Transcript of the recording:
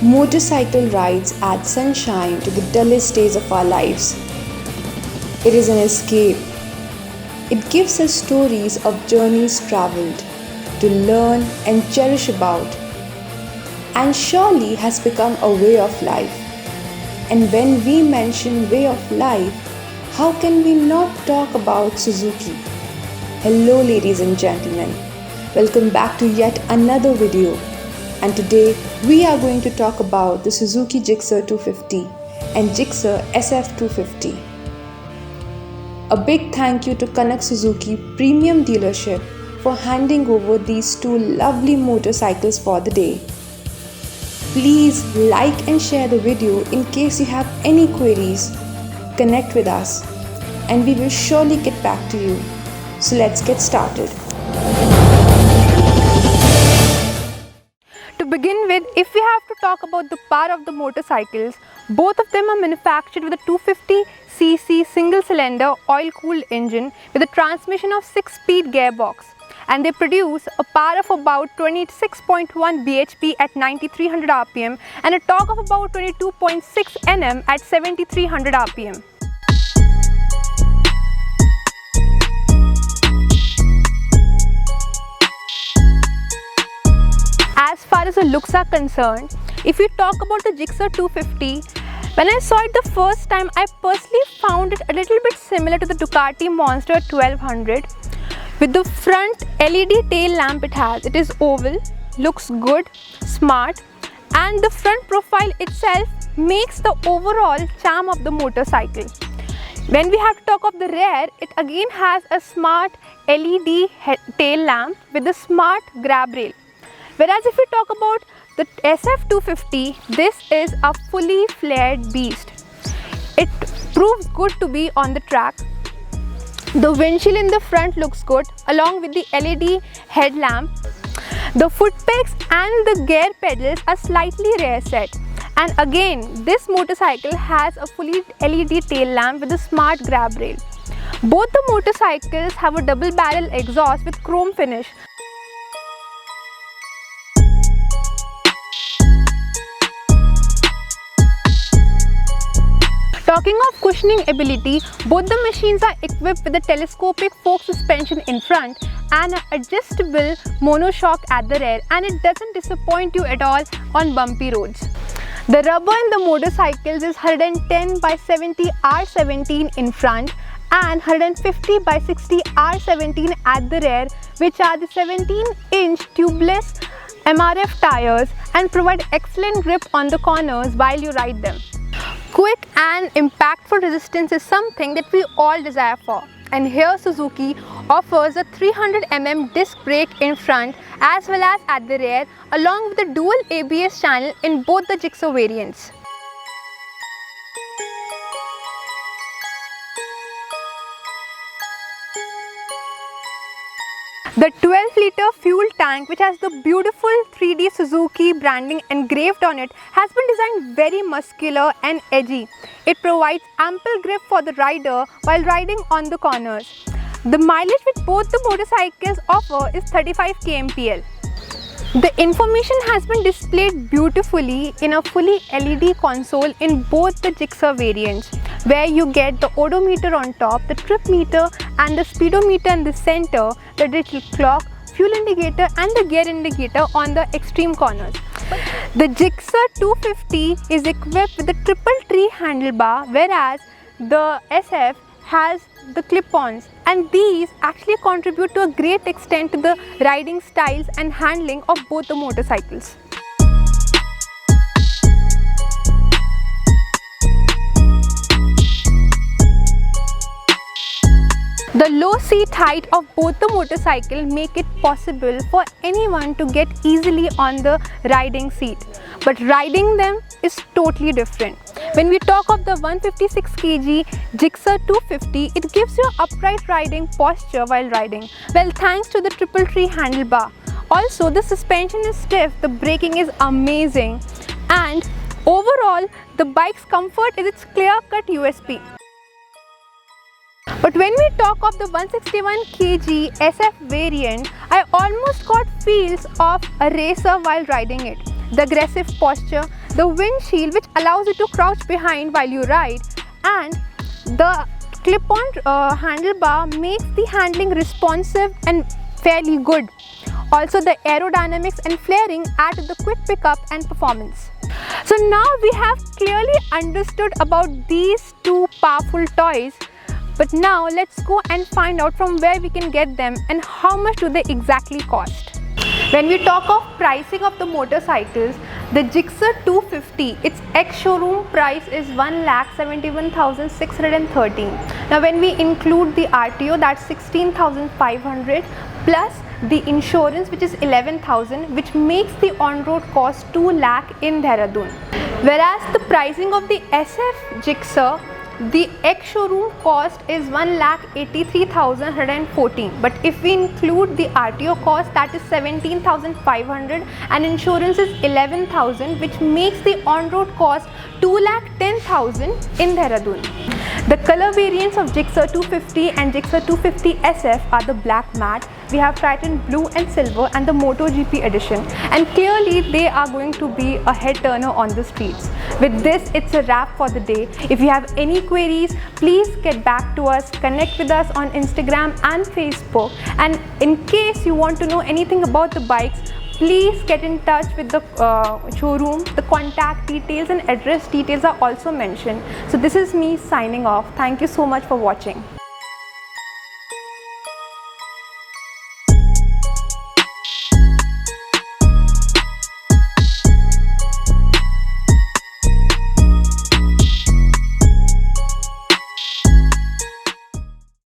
Motorcycle rides add sunshine to the dullest days of our lives. It is an escape. It gives us stories of journeys traveled, to learn and cherish about, and surely has become a way of life. And when we mention way of life, how can we not talk about Suzuki? Hello ladies and gentlemen, welcome back to yet another video. And today we are going to talk about the Suzuki Gixxer 250 and Gixxer SF250. A big thank you to Kanak Suzuki Premium Dealership for handing over these two lovely motorcycles for the day. Please like and share the video in case you have any queries. Connect with us and we will surely get back to you. So let's get started. To begin with, if we have to talk about the power of the motorcycles, both of them are manufactured with a 250cc single-cylinder oil-cooled engine with a transmission of 6-speed gearbox, and they produce a power of about 26.1 bhp at 9300 rpm and a torque of about 22.6 Nm at 7300 rpm. As far as the looks are concerned, if we talk about the Gixxer 250, when I saw it the first time, I personally found it a little bit similar to the Ducati Monster 1200. With the front LED tail lamp it is oval, looks good, smart, and the front profile itself makes the overall charm of the motorcycle. When we have to talk of the rear, it again has a smart LED tail lamp with a smart grab rail. Whereas if we talk about the SF250, this is a fully flared beast. It proves good to be on the track. The windshield in the front looks good along with the LED headlamp. The foot pegs and the gear pedals are slightly rear set. And again, this motorcycle has a fully LED tail lamp with a smart grab rail. Both the motorcycles have a double barrel exhaust with chrome finish. Talking of cushioning ability, both the machines are equipped with a telescopic fork suspension in front and an adjustable monoshock at the rear, and it doesn't disappoint you at all on bumpy roads. The rubber in the motorcycles is 110 by 70 R17 in front and 150 by 60 R17 at the rear, which are the 17-inch tubeless MRF tires and provide excellent grip on the corners while you ride them. Quick and impactful resistance is something that we all desire for, and here Suzuki offers a 300mm disc brake in front as well as at the rear, along with a dual ABS channel in both the Gixxer variants. The 12-liter fuel tank, which has the beautiful 3D Suzuki branding engraved on it, has been designed very muscular and edgy. It provides ample grip for the rider while riding on the corners. The mileage which both the motorcycles offer is 35 kmpl. The information has been displayed beautifully in a fully LED console in both the Gixxer variants, where you get the odometer on top, the trip meter and the speedometer in the center, the digital clock, fuel indicator and the gear indicator on the extreme corners. The Gixxer 250 is equipped with the triple tree handlebar, whereas the SF has the clip-ons, and these actually contribute to a great extent to the riding styles and handling of both the motorcycles. The low seat height of both the motorcycle make it possible for anyone to get easily on the riding seat, but riding them is totally different. When we talk of the 156 kg Gixxer 250, it gives you upright riding posture while riding, well, thanks to the triple tree handlebar. Also, the suspension is stiff, the braking is amazing, and overall the bike's comfort is its clear-cut USP. But when we talk of the 161 kg SF variant, I almost got feels of a racer while riding it. the aggressive posture, the windshield which allows you to crouch behind while you ride, and the clip-on handlebar makes the handling responsive and fairly good. Also, the aerodynamics and flaring add to the quick pickup and performance. So now we have clearly understood about these two powerful toys, but now let's go and find out from where we can get them and how much do they exactly cost. When we talk of pricing of the motorcycles, the Gixxer 250, its ex-showroom price is 1,71,613. Now when we include the RTO, that's 16,500 plus the insurance, which is 11,000, which makes the on-road cost 2 lakh in Dehradun. Whereas the pricing of the SF Gixxer, the ex-showroom cost is 1,83,114, but if we include the RTO cost, that is 17,500 and insurance is 11,000, which makes the on-road cost 2,10,000 in Dehradun. The color variants of Gixxer 250 and Gixxer 250 SF are the black matte, we have Triton blue and silver, and the MotoGP edition, and clearly they are going to be a head turner on the streets. With this, it's a wrap for the day. If you have any queries, please get back to us, connect with us on Instagram and Facebook, and in case you want to know anything about the bikes, please get in touch with the showroom. The contact details and address details are also mentioned. So this is me signing off. Thank you so much for watching.